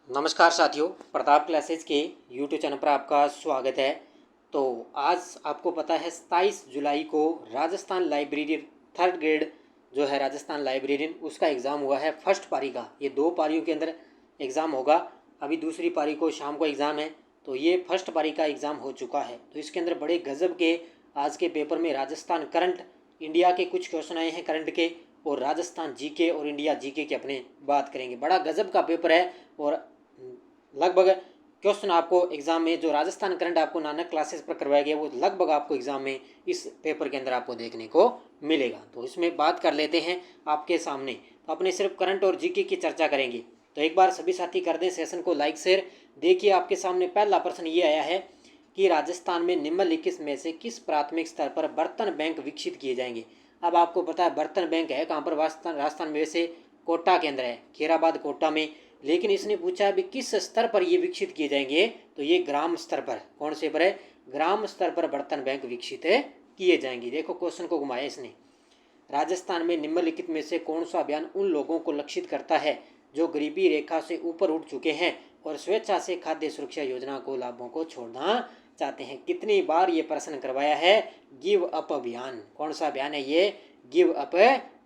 नमस्कार साथियों, प्रताप क्लासेज के यूट्यूब चैनल पर आपका स्वागत है। तो आज आपको पता है 27 जुलाई को राजस्थान लाइब्रेरियन थर्ड ग्रेड जो है राजस्थान लाइब्रेरियन उसका एग्ज़ाम हुआ है फर्स्ट पारी का। ये 2 पारियों के अंदर एग्ज़ाम होगा। अभी दूसरी पारी को शाम को एग्ज़ाम है, तो ये फर्स्ट पारी का एग्ज़ाम हो चुका है। तो इसके अंदर बड़े गजब के आज के पेपर में राजस्थान करंट इंडिया के कुछ क्वेश्चन आए हैं करंट के, और राजस्थान जीके और इंडिया जीके के अपने बात करेंगे। बड़ा गजब का पेपर है और लगभग क्वेश्चन आपको एग्जाम में जो राजस्थान करंट आपको नानक क्लासेस पर करवाया गया वो लगभग आपको एग्जाम में इस पेपर के अंदर आपको देखने को मिलेगा। तो इसमें बात कर लेते हैं आपके सामने। तो अपने सिर्फ करंट और जीके की चर्चा करेंगे। तो एक बार सभी साथी कर दें सेशन को लाइक शेयर। देखिए आपके सामने पहला प्रश्न ये आया है कि राजस्थान में निम्नलिखित में से किस प्राथमिक स्तर पर बर्तन बैंक विकसित किए जाएंगे। अब आपको पता है बर्तन बैंक है कहाँ पर, राजस्थान में वैसे कोटा के अंदर है, खैराबाद कोटा में। लेकिन इसने पूछा अभी किस स्तर पर ये विकसित किए जाएंगे, तो ये ग्राम स्तर पर। कौन से पर है? ग्राम स्तर पर बर्तन बैंक विकसित किए जाएंगे। देखो क्वेश्चन को घुमाया इसने। राजस्थान में निम्नलिखित में से कौन सा अभियान उन लोगों को लक्षित करता है जो गरीबी रेखा से ऊपर उठ चुके हैं और स्वेच्छा से खाद्य सुरक्षा योजना को लाभों को छोड़ना चाहते हैं। कितनी बार ये प्रश्न करवाया है? गिव अप अभियान। कौन सा अभियान है ये? गिव अप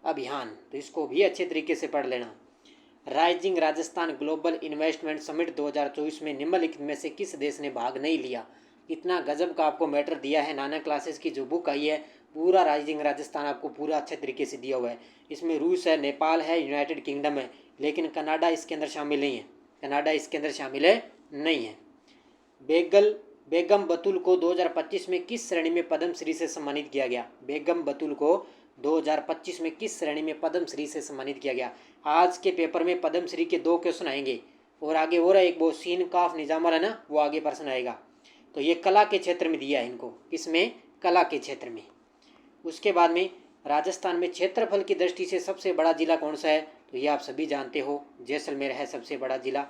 अभियान। तो इसको भी अच्छे तरीके से पढ़ लेना। Rising Rajasthan global investment summit 2024 में निम्नलिखित में से किस देश ने भाग नहीं लिया। इतना गजब का आपको मैटर दिया है। नानक क्लासेस की जो बुक आई है पूरा राइजिंग राजस्थान आपको पूरा अच्छे तरीके से दिया हुआ है। इसमें रूस है, नेपाल है, यूनाइटेड किंगडम है, लेकिन कनाडा इसके अंदर शामिल नहीं है। कनाडा इसके अंदर शामिल है नहीं है। बेगम बतुल को 2025 में किस श्रेणी में पद्म श्री से सम्मानित किया गया? बेगम बतुल को 2025 में किस श्रेणी में पद्म श्री से सम्मानित किया गया? आज के पेपर में पद्म श्री के 2 क्वेश्चन आएंगे और आगे और एक वो सीन काफ निजामर है ना, वो आगे प्रश्न आएगा। तो ये कला के क्षेत्र में दिया है इनको। किसमें? कला के क्षेत्र में। उसके बाद में राजस्थान में क्षेत्रफल की दृष्टि से सबसे बड़ा जिला कौन सा है? तो ये आप सभी जानते हो, जैसलमेर है सबसे बड़ा जिला।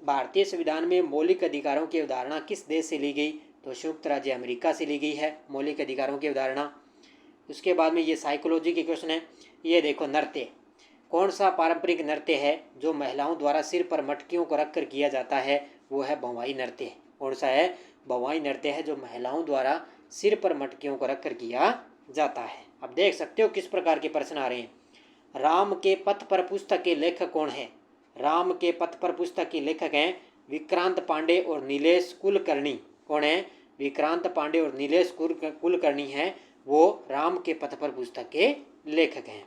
भारतीय संविधान में मौलिक अधिकारों की अवधारणा किस देश से ली गई? तो संयुक्त राज्य अमेरिका से ली गई है मौलिक अधिकारों की अवधारणा। उसके बाद में ये साइकोलॉजी के क्वेश्चन है। ये देखो, नृत्य कौन सा पारंपरिक नृत्य है जो महिलाओं द्वारा सिर पर मटकियों को रखकर किया जाता है? वो है भवाई नृत्य। कौन सा है? भवाई नृत्य है जो महिलाओं द्वारा सिर पर मटकियों को रखकर किया जाता है। अब देख सकते हो किस प्रकार के प्रश्न आ रहे हैं। राम के पथ पर पुस्तक के लेखक कौन है? राम के पथ पर पुस्तक के लेखक हैं विक्रांत पांडे और नीलेश कुलकर्णी। कौन है? विक्रांत पांडे और नीलेश कुलकर्णी हैं, वो राम के पथ पर पुस्तक के लेखक हैं।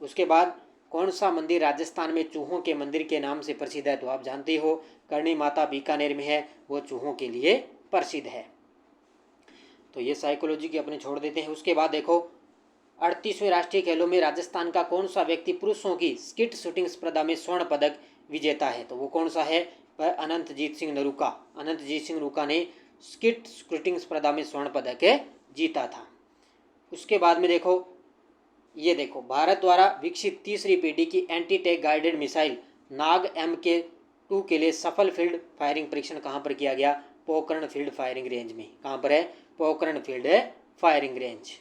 उसके बाद कौन सा मंदिर राजस्थान में चूहों के मंदिर के नाम से प्रसिद्ध है? तो आप जानते हो करणी माता बीकानेर में है, वो चूहों के लिए प्रसिद्ध है। तो ये साइकोलॉजी की अपने छोड़ देते हैं। उसके बाद देखो 38वें राष्ट्रीय खेलों में राजस्थान का कौन सा व्यक्ति पुरुषों की स्किट शूटिंग स्पर्धा में स्वर्ण पदक विजेता है? तो वो कौन सा है? वह अनंतजीत सिंह नरूका। अनंतजीत सिंह नरूका ने स्किट शूटिंग स्पर्धा में स्वर्ण पदक जीता था। उसके बाद में देखो, ये देखो भारत द्वारा विकसित तीसरी पीढ़ी की एंटी टैंक गाइडेड मिसाइल नाग MK2 के लिए सफल फील्ड फायरिंग परीक्षण कहाँ पर किया गया? पोखरण फील्ड फायरिंग रेंज में। कहाँ पर है? Pokhran field firing range.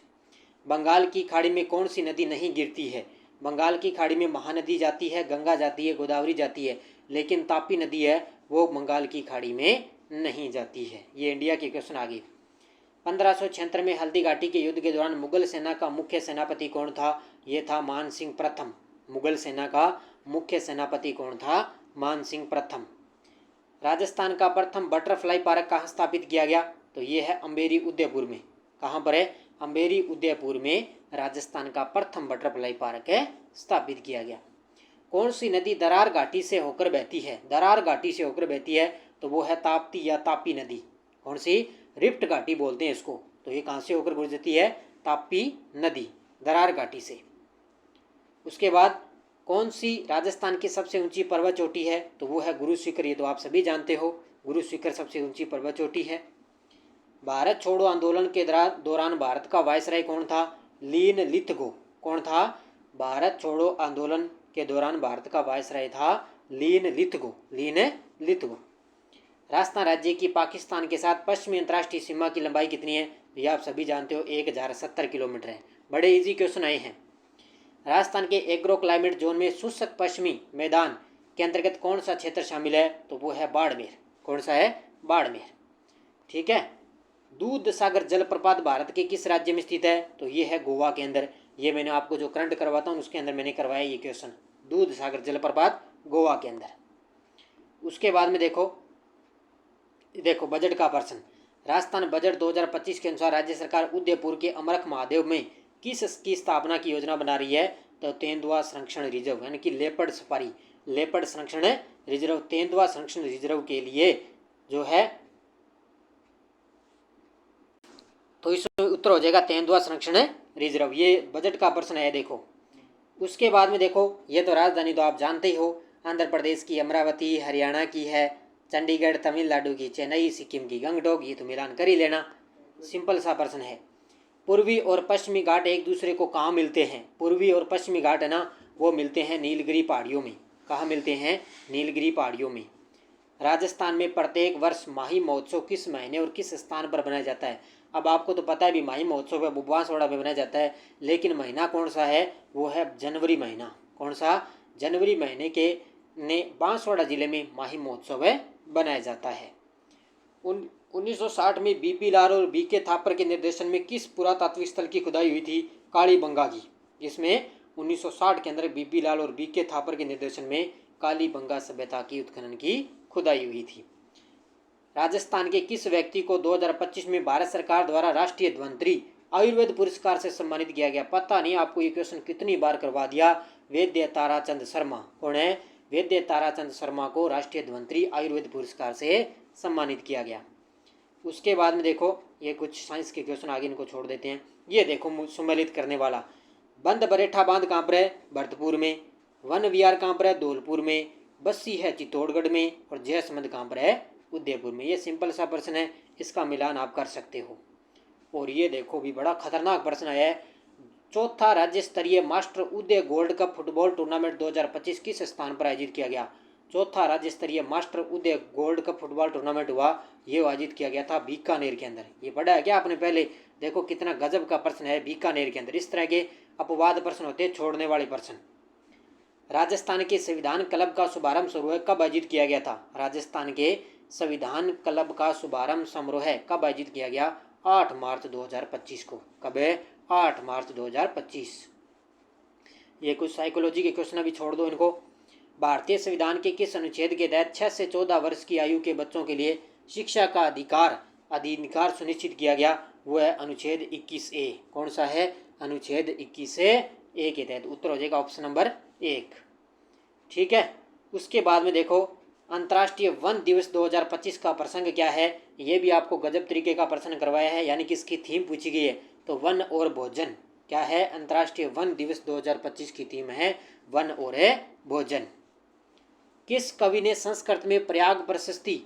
Bengal की खाड़ी में कौन सी नदी नहीं गिरती है? बंगाल की खाड़ी में महानदी जाती है, गंगा जाती है, गोदावरी जाती है, लेकिन तापी नदी है वो बंगाल की खाड़ी में नहीं जाती है। ये इंडिया के क्वेश्चन आगे। 1576 में हल्दी घाटी के युद्ध के दौरान मुगल सेना का मुख्य सेनापति कौन था? ये था मान सिंह प्रथम। मुगल सेना का मुख्य सेनापति कौन था? मान सिंह प्रथम। राजस्थान का प्रथम बटरफ्लाई पार्क कहाँ स्थापित किया गया? तो ये है अम्बेरी उदयपुर में। कहाँ पर है? अम्बेरी उदयपुर में राजस्थान का प्रथम बटरफ्लाई पार्क स्थापित किया गया। कौन सी नदी दरार घाटी से होकर बहती है? दरार घाटी से होकर बहती है तो वो है ताप्ती या तापी नदी। कौन सी? रिफ्ट घाटी बोलते हैं इसको। तो ये कहाँ से होकर गुजरती है? तापी नदी, दरार घाटी से। उसके बाद कौन सी राजस्थान की सबसे ऊंची पर्वत चोटी है? तो वो है गुरु शिखर। ये तो आप सभी जानते हो, गुरु शिखर सबसे ऊंची पर्वत चोटी है। भारत छोड़ो आंदोलन के दौरान भारत का वायसराय कौन था? लीन लिथगो। कौन था? भारत छोड़ो आंदोलन के दौरान भारत का वायसराय था लीन लिथगो। लीन लिथगो। राजस्थान राज्य की पाकिस्तान के साथ पश्चिमी अंतर्राष्ट्रीय सीमा की लंबाई कितनी है? ये आप सभी जानते हो 1070 किलोमीटर है। बड़े इजी क्वेश्चन आए हैं। राजस्थान के एग्रो क्लाइमेट जोन में शुष्क पश्चिमी मैदान के अंतर्गत कौन सा क्षेत्र शामिल है? तो वो है बाड़मेर। कौन सा है? बाड़मेर। ठीक है। दूध सागर जलप्रपात भारत के किस राज्य में स्थित है? तो ये है गोवा के अंदर। ये मैंने आपको जो करंट करवाता हूँ उसके अंदर मैंने करवाया ये क्वेश्चन, दूध सागर जलप्रपात गोवा के अंदर। उसके बाद में देखो बजट का प्रश्न। राजस्थान बजट 2025 के अनुसार राज्य सरकार उदयपुर के अमरख महादेव में किस की स्थापना की योजना बना रही है? तो तेंदुआ संरक्षण रिजर्व यानी कि लेपर्ड सफारी, लेपर्ड संरक्षण रिजर्व, तेंदुआ संरक्षण रिजर्व के लिए जो है, तो इसमें उत्तर हो जाएगा तेंदुआ संरक्षण रिजर्व। ये बजट का प्रश्न है। देखो उसके बाद में देखो, ये तो राजधानी तो आप जानते ही हो, आंध्र प्रदेश की अमरावती, हरियाणा की है चंडीगढ़, तमिलनाडु की चेन्नई, सिक्किम की गंगटोक। ये तो मिलान कर ही लेना, सिंपल सा प्रश्न है। पूर्वी और पश्चिमी घाट एक दूसरे को कहाँ मिलते हैं? पूर्वी और पश्चिमी घाट है ना, वो मिलते हैं नीलगिरी पहाड़ियों में। कहाँ मिलते हैं? नीलगिरी पहाड़ियों में। राजस्थान में प्रत्येक वर्ष माही महोत्सव किस महीने और किस स्थान पर बनाया जाता है? अब आपको तो पता है भी माही महोत्सव है बांसवाड़ा में बनाया जाता है, लेकिन महीना कौन सा है? वो है जनवरी महीना। कौन सा? जनवरी महीने के ने बांसवाड़ा जिले में माही महोत्सव बनाया जाता है। 1960 में बीपी लाल और बीके थापर के निर्देशन में किस पुरातात्विक स्थल की खुदाई हुई थी? कालीबंगा की। इसमें 1960 के अंदर बीपी लाल और बीके थापर के निर्देशन में कालीबंगा सभ्यता की उत्खनन की खुदाई हुई थी। राजस्थान के किस व्यक्ति को 2025 में भारत सरकार द्वारा राष्ट्रीय धन्वंतरी आयुर्वेद पुरस्कार से सम्मानित किया गया? पता नहीं आपको ये क्वेश्चन कितनी बार करवा दिया। वैद्य ताराचंद शर्मा। कौन है? वैद्य ताराचंद शर्मा को राष्ट्रीय धन्वंतरी आयुर्वेद पुरस्कार से सम्मानित किया गया। उसके बाद में देखो, ये कुछ साइंस के क्वेश्चन आगे, इनको छोड़ देते हैं। ये देखो सम्मिलित करने वाला, बंद बरेठा बांध कहाँ पर है? भरतपुर में। वन विहार कहाँ पर है? धौलपुर में। बस्सी है चित्तौड़गढ़ में। और जयसमंद कहाँ पर है? उदयपुर में। ये सिंपल सा प्रश्न है, इसका मिलान आप कर सकते हो। और ये देखो भी बड़ा खतरनाक प्रश्न आया है, चौथा राज्य स्तरीय मास्टर उदय गोल्ड कप फुटबॉल टूर्नामेंट 2025 किस स्थान पर आयोजित किया गया? चौथा राज्य स्तरीय मास्टर उदय गोल्ड कप फुटबॉल टूर्नामेंट हुआ, ये आयोजित किया गया था बीकानेर के अंदर। ये पढ़ा है क्या आपने पहले? देखो कितना गजब का प्रश्न है, बीकानेर के अंदर। इस तरह के अपवाद प्रश्न होते हैं, छोड़ने वाले प्रश्न। राजस्थान के संविधान क्लब का शुभारंभ समारोह कब आयोजित किया गया था? राजस्थान के संविधान क्लब का शुभारंभ समारोह कब आयोजित किया गया? 8 मार्च 2025 को। कब है? 8 मार्च 2025। ये कुछ साइकोलॉजी के क्वेश्चन अभी छोड़ दो इनको। भारतीय संविधान के किस अनुच्छेद के तहत 6 से 14 वर्ष की आयु के बच्चों के लिए शिक्षा का अधिकार सुनिश्चित किया गया? वो है अनुच्छेद 21A। कौन सा है? अनुच्छेद 21A के तहत। उत्तर हो जाएगा ऑप्शन नंबर 1। ठीक है। उसके बाद में देखो, अंतर्राष्ट्रीय वन दिवस 2025 का प्रसंग क्या है? ये भी आपको गजब तरीके का प्रश्न करवाया है, यानी कि इसकी थीम पूछी गई है। तो वन और भोजन। क्या है? अंतर्राष्ट्रीय वन दिवस 2025 की थीम है वन और भोजन। किस कवि ने संस्कृत में प्रयाग प्रशस्ति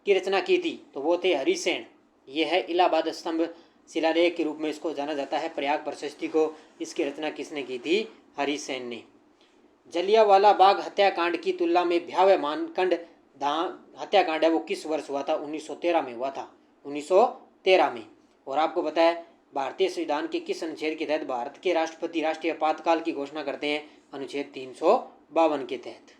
की रचना की थी? तो वो थे हरिसेन। ये है इलाहाबाद स्तंभ शिलालेख के रूप में इसको जाना जाता है, प्रयाग प्रशस्ति को। इसकी रचना किसने की थी? हरिसेन ने। जलियांवाला बाग हत्याकांड की तुलना में भयावह मानकांड हत्याकांड है वो किस वर्ष हुआ था? 1913 में हुआ था। 1913 में। और आपको पता है भारतीय संविधान के किस अनुच्छेद के तहत भारत के राष्ट्रपति राष्ट्रीय आपातकाल की घोषणा करते हैं? अनुच्छेद 352 के तहत।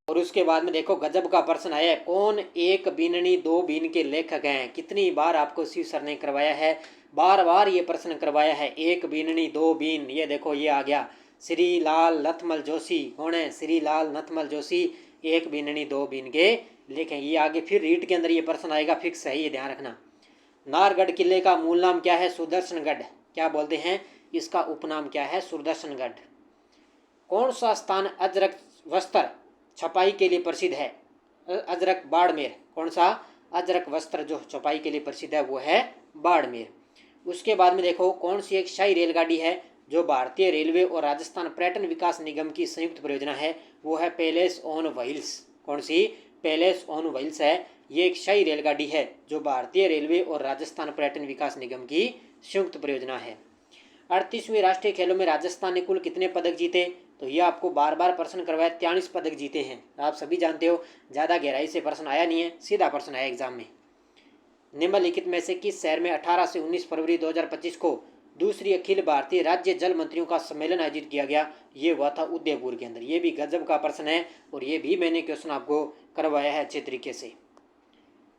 और उसके बाद में देखो गजब का प्रश्न आया है, कौन एक बीननी दो बीन के लेखक हैं? कितनी बार आपको शिव सर ने करवाया है, बार बार ये प्रश्न करवाया है। एक बीननी दो बीन, ये देखो ये आ गया, श्री लाल नथमल जोशी। कौन है? श्री लाल नथमल जोशी एक बीननी दो बीन के लेखक। ये आगे फिर रीट के अंदर ये प्रश्न आएगा, फिक्स है, ये ध्यान रखना। नारगढ़ किले का मूल नाम क्या है? सुदर्शनगढ़। क्या बोलते हैं? इसका उपनाम क्या है? सुदर्शनगढ़। कौन सा स्थान अजरक वस्त्र छपाई के लिए प्रसिद्ध है? अजरक बाड़मेर। कौन सा? अजरक वस्त्र जो छपाई के लिए प्रसिद्ध है वो है बाड़मेर। उसके बाद में देखो, कौन सी एक शाही रेलगाड़ी है जो भारतीय रेलवे और राजस्थान पर्यटन विकास निगम की संयुक्त परियोजना है? वो है पैलेस ऑन व्हील्स। कौन सी? पैलेस ऑन व्हील्स है। ये एक शाही रेलगाड़ी है जो भारतीय रेलवे और राजस्थान पर्यटन विकास निगम की संयुक्त परियोजना है। 38वीं राष्ट्रीय खेलों में राजस्थान ने कुल कितने पदक जीते? तो ये आपको बार बार प्रश्न करवाया, 43 पदक जीते हैं। आप सभी जानते हो, ज़्यादा गहराई से प्रश्न आया नहीं है, सीधा प्रश्न आया एग्जाम में। निम्नलिखित में से किस शहर में 18 से 19 फरवरी 2025 को दूसरी अखिल भारतीय राज्य जल मंत्रियों का सम्मेलन आयोजित किया गया, ये हुआ था उदयपुर के अंदर। ये भी गजब का प्रश्न है और ये भी मैंने क्वेश्चन आपको करवाया है अच्छे तरीके से।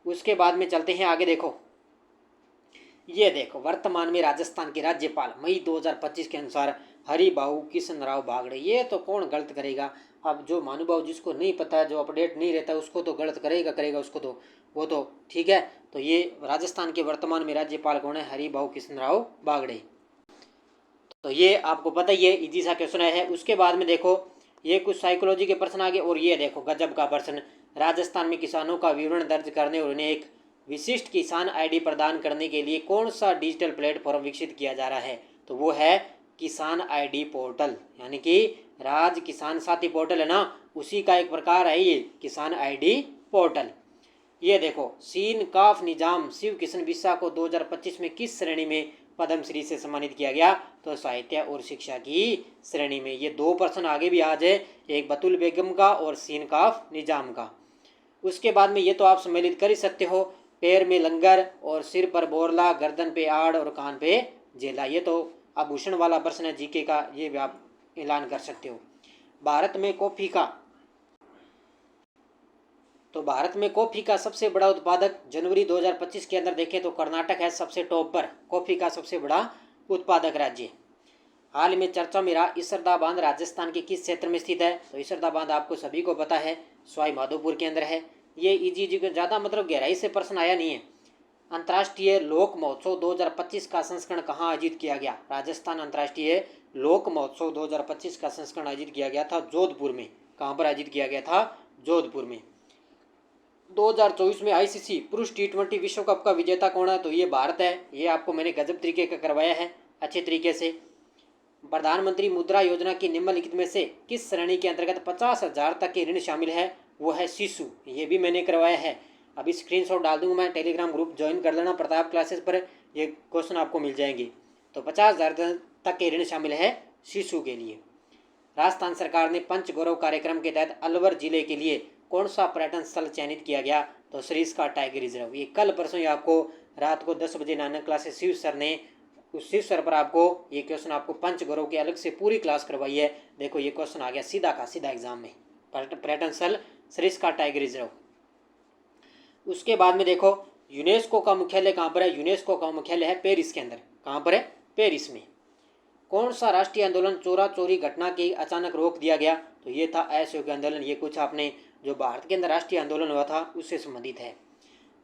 उसके बाद में चलते हैं आगे। देखो ये देखो, वर्तमान में राजस्थान के राज्यपाल मई 2025 के अनुसार हरिभाऊ किशन राव बागड़े। ये तो कौन गलत करेगा। अब जो महानुभाव जिसको नहीं पता है, जो अपडेट नहीं रहता, उसको तो गलत करेगा उसको तो वो तो ठीक है। तो ये राजस्थान के वर्तमान में राज्यपाल कौन है, हरिभाऊ किशन राव बागड़े। तो ये आपको पता ही है, इजी सा क्वेश्चन है। उसके बाद में देखो ये कुछ साइकोलॉजी के प्रश्न आगे, और ये देखो गजब का प्रश्न, राजस्थान में किसानों का विवरण दर्ज करने और उन्हें एक विशिष्ट किसान आईडी प्रदान करने के लिए कौन सा डिजिटल प्लेटफॉर्म विकसित किया जा रहा है, तो वो है किसान आईडी पोर्टल, यानी कि राज किसान साथी पोर्टल है ना, उसी का एक प्रकार है ये किसान आईडी पोर्टल। ये देखो सीन काफ निजाम शिव किशन बिस्सा को 2025 में किस श्रेणी में पद्मश्री से सम्मानित किया गया, तो साहित्य और शिक्षा की श्रेणी में। ये 2 प्रश्न आगे भी आज है, एक बतुल बेगम का और सीन काफ निजाम का। उसके बाद में ये तो आप सम्मिलित कर ही सकते हो, पैर में लंगर और सिर पर बोरला, गर्दन पे आड़ और कान पे जेला। ये तो आभूषण वाला प्रश्न है जीके का, ये भी आप ऐलान कर सकते हो। भारत में कॉफ़ी का सबसे बड़ा उत्पादक जनवरी 2025 के अंदर देखें तो कर्नाटक है सबसे टॉप पर, कॉफ़ी का सबसे बड़ा उत्पादक राज्य। हाल में चर्चा में रहा इसरदा बांध राजस्थान के किस क्षेत्र में स्थित है, तो इसरदा बांध आपको सभी को पता है सवाई माधोपुर के अंदर है। ये इजी को ज़्यादा मतलब गहराई से प्रश्न आया नहीं है। अंतर्राष्ट्रीय लोक महोत्सव 2025 का संस्करण कहाँ आयोजित किया गया, राजस्थान अंतर्राष्ट्रीय लोक महोत्सव 2025 का संस्करण आयोजित किया गया था जोधपुर में। कहाँ पर आयोजित किया गया था, जोधपुर में। 2024 में आईसीसी पुरुष T20 विश्व कप का विजेता कौन है, तो ये भारत है। ये आपको मैंने गजब तरीके का करवाया है अच्छे तरीके से। प्रधानमंत्री मुद्रा योजना की निम्नलिखित में से किस श्रेणी के अंतर्गत 50,000 तक के ऋण शामिल है, वो है शिशु। ये भी मैंने करवाया है, अभी स्क्रीनशॉट डाल दूंगा मैं, टेलीग्राम ग्रुप ज्वाइन कर लेना प्रताप क्लासेस पर, ये क्वेश्चन आपको मिल जाएंगे। तो 50,000 तक के ऋण शामिल है शिशु के लिए। राजस्थान सरकार ने पंच गौरव कार्यक्रम के तहत अलवर जिले के लिए कौन सा पर्यटन स्थल चयनित किया गया, तो सरिस्का टाइगर रिजर्व। ये कल परसों ही आपको रात को 10 बजे नानक क्लासेस शिव सर ने, उस शिव सर पर आपको ये क्वेश्चन आपको पंच गौरव की अलग से पूरी क्लास करवाई है। देखो ये क्वेश्चन आ गया सीधा का सीधा एग्जाम में, पर्यटन स्थल सरिस्का टाइगर रिजर्व। उसके बाद में देखो यूनेस्को का मुख्यालय कहाँ पर है, यूनेस्को का मुख्यालय है पेरिस के अंदर। कहाँ पर है, पेरिस में। कौन सा राष्ट्रीय आंदोलन चोरा चोरी घटना की अचानक रोक दिया गया, तो ये था असहयोग आंदोलन। ये कुछ आपने जो भारत के अंदर राष्ट्रीय आंदोलन हुआ था उससे संबंधित है।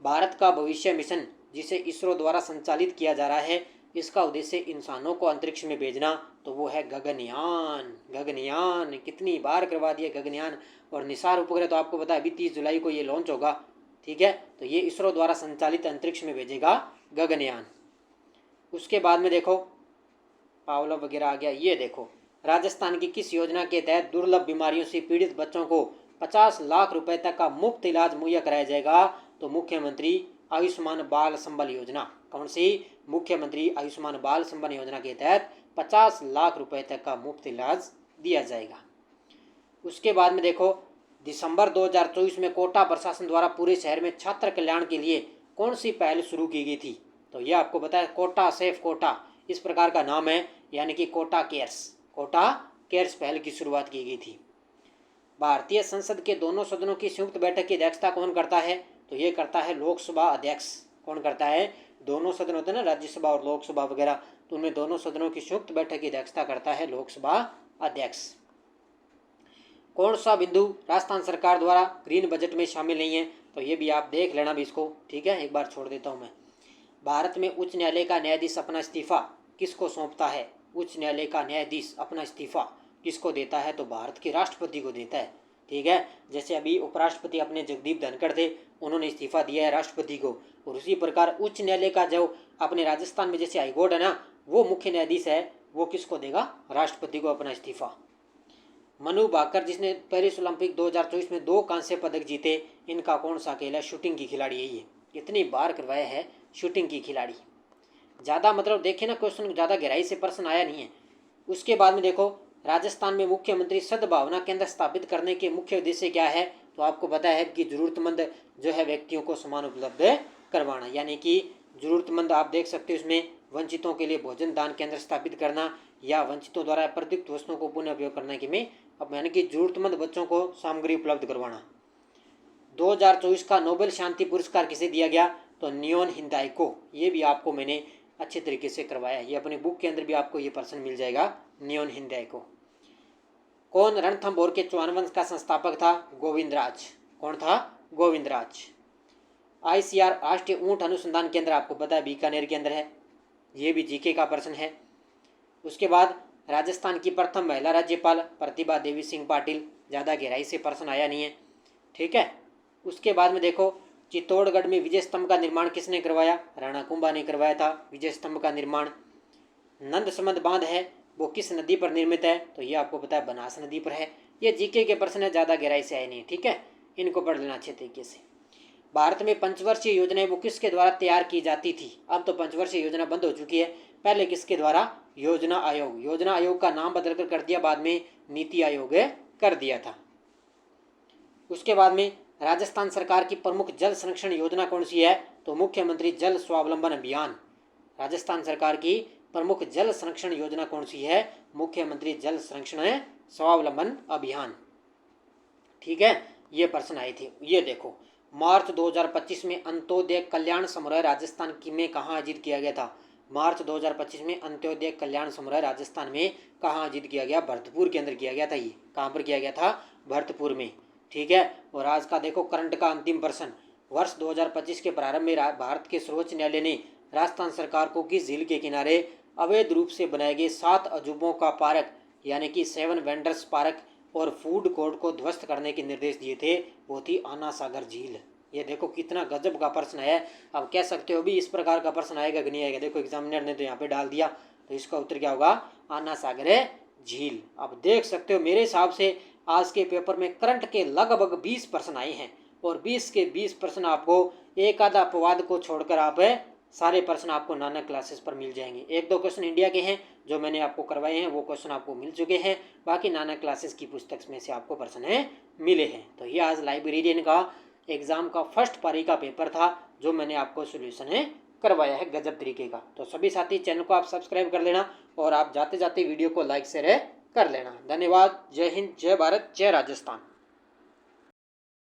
भारत का भविष्य मिशन जिसे इसरो द्वारा संचालित किया जा रहा है, इसका उद्देश्य इंसानों को अंतरिक्ष में भेजना, तो वो है गगनयान। गगनयान कितनी बार करवा दिया गगनयान। और निसार उपग्रह तो आपको पता है अभी 30 जुलाई को ये लॉन्च होगा, ठीक है। तो ये इसरो द्वारा संचालित अंतरिक्ष में भेजेगा गगनयान। उसके बाद में देखो पावलो वगैरह आ गया। ये देखो राजस्थान की किस योजना के तहत दुर्लभ बीमारियों से पीड़ित बच्चों को 50 लाख रुपए तक का मुफ्त इलाज मुहैया कराया जाएगा, तो मुख्यमंत्री आयुष्मान बाल संबल योजना। कौन सी, मुख्यमंत्री आयुष्मान बाल संबल योजना के तहत 50 लाख रुपए तक का मुफ्त इलाज दिया जाएगा। उसके बाद में देखो दिसंबर 2024 में कोटा प्रशासन द्वारा पूरे शहर में छात्र कल्याण के लिए कौन सी पहल शुरू की गई थी, तो ये आपको बताया कोटा सेफ कोटा इस प्रकार का नाम है, यानी कि कोटा केयर्स पहल की शुरुआत की गई थी। भारतीय संसद के दोनों सदनों की संयुक्त बैठक की अध्यक्षता कौन करता है, तो ये करता है लोकसभा अध्यक्ष। कौन करता है, दोनों सदन होते हैं ना राज्यसभा और लोकसभा वगैरह, तो उनमें दोनों सदनों की संयुक्त बैठक की अध्यक्षता करता है लोकसभा अध्यक्ष। कौन सा बिंदु राजस्थान सरकार द्वारा ग्रीन बजट में शामिल नहीं है, तो ये भी आप देख लेना भी इसको, ठीक है। एक बार छोड़ देता हूँ मैं। भारत में उच्च न्यायालय का न्यायाधीश अपना इस्तीफा किसको सौंपता है, उच्च न्यायालय का न्यायाधीश अपना इस्तीफा किसको देता है, तो भारत के राष्ट्रपति को देता है, ठीक है। जैसे अभी उपराष्ट्रपति अपने जगदीप धनखड़ थे, उन्होंने इस्तीफा दिया है राष्ट्रपति को, और उसी प्रकार उच्च न्यायालय का जो अपने राजस्थान में जैसे हाईकोर्ट है ना, वो मुख्य न्यायाधीश है, वो किसको देगा, राष्ट्रपति को अपना इस्तीफा। मनु भाकर जिसने पेरिस ओलंपिक 2024 में 2 कांस्य पदक जीते, इनका कौन सा खेल है, शूटिंग की खिलाड़ी है। ये कितनी बार करवाया है, शूटिंग की खिलाड़ी। ज़्यादा मतलब देखे ना क्वेश्चन, ज़्यादा गहराई से प्रश्न आया नहीं है। उसके बाद में देखो राजस्थान में मुख्यमंत्री सद्भावना केंद्र स्थापित करने के मुख्य उद्देश्य क्या है, तो आपको पता है कि जरूरतमंद जो है व्यक्तियों को सामान उपलब्ध करवाना, यानी कि जरूरतमंद आप देख सकते हो इसमें वंचितों के लिए भोजन दान केंद्र स्थापित करना या वंचितों द्वारा प्रयुक्त वस्तुओं को पुनः उपयोग करने की में अब यानी कि जरूरतमंद बच्चों को सामग्री उपलब्ध करवाना। 2024 का नोबेल शांति पुरस्कार किसे दिया गया? तो नियोन हिंदाई को। ये भी आपको मैंने अच्छे तरीके से करवाया है, ये अपनी बुक के अंदर भी आपको ये प्रश्न मिल जाएगा, नियोन हिंदाई को। कौन रणथंभौर के चौहान वंश का संस्थापक था? गोविंदराज। कौन था? गोविंदराज। ICR राष्ट्रीय ऊंट अनुसंधान केंद्र आपको पता है बीकानेर के अंदर है, ये भी जीके का प्रश्न है। उसके बाद राजस्थान की प्रथम महिला राज्यपाल प्रतिभा देवी सिंह पाटिल, ज़्यादा गहराई से प्रश्न आया नहीं है, ठीक है। उसके बाद में देखो चित्तौड़गढ़ में विजय स्तंभ का निर्माण किसने करवाया? राणा कुंभा ने करवाया था विजय स्तंभ का निर्माण। नंदसमंद बांध है वो किस नदी पर निर्मित है? तो ये आपको पता है बनास नदी पर है। ये जीके के प्रश्न है, ज़्यादा गहराई से आए नहीं, ठीक है, इनको पढ़ लेना अच्छे तरीके से। भारत में पंचवर्षीय योजनाएं वो किसके द्वारा तैयार की जाती थी? अब तो पंचवर्षीय योजना बंद हो चुकी है, पहले किसके द्वारा? योजना आयोग। योजना आयोग का नाम बदलकर कर दिया बाद में नीति आयोग कर दिया था। उसके बाद में राजस्थान सरकार की प्रमुख जल संरक्षण योजना कौन सी है? तो मुख्यमंत्री जल स्वावलंबन अभियान। राजस्थान सरकार की प्रमुख जल संरक्षण योजना कौन सी है? मुख्यमंत्री जल संरक्षण स्वावलंबन अभियान, ठीक है। ये प्रश्न आए थे। ये देखो मार्च 2025 में अंत्योदय कल्याण समारोह राजस्थान की में कहाँ आयोजित किया गया था? मार्च 2025 में अंत्योदय कल्याण समारोह राजस्थान में कहाँ आयोजित किया गया? भरतपुर के अंदर किया गया था। ये कहाँ पर किया गया था? भरतपुर में, ठीक है। और आज का देखो करंट का अंतिम प्रश्न, वर्ष 2025 के प्रारंभ में भारत के सर्वोच्च न्यायालय ने राजस्थान सरकार को किस झील के किनारे अवैध रूप से बनाए गए 7 अजूबों का पार्क यानी कि 7 वेंडर्स पार्क और फूड कोर्ट को ध्वस्त करने के निर्देश दिए थे? वो थी आना सागर झील। ये देखो कितना गजब का प्रश्न है। अब कह सकते हो भी इस प्रकार का प्रश्न आएगा कि नहीं आएगा, देखो एग्जामिनर ने तो यहाँ पे डाल दिया, तो इसका उत्तर क्या होगा? आना सागर झील। अब देख सकते हो मेरे हिसाब से आज के पेपर में करंट के लगभग 20 प्रश्न आए हैं और 20 के 20 प्रश्न आपको एक आधा अपवाद को छोड़कर आप सारे प्रश्न आपको नानक क्लासेस पर मिल जाएंगे। एक दो क्वेश्चन इंडिया के हैं जो मैंने आपको करवाए हैं, वो क्वेश्चन आपको मिल चुके हैं, बाकी नानक क्लासेस की पुस्तक में से आपको प्रश्न मिले हैं। तो ये आज लाइब्रेरियन का एग्जाम का फर्स्ट पारी का पेपर था जो मैंने आपको सोल्यूशन करवाया है गजब तरीके का। तो सभी साथी चैनल को आप सब्सक्राइब कर लेना और आप जाते जाते वीडियो को लाइक शेयर कर लेना। धन्यवाद। जय हिंद, जय भारत, जय राजस्थान।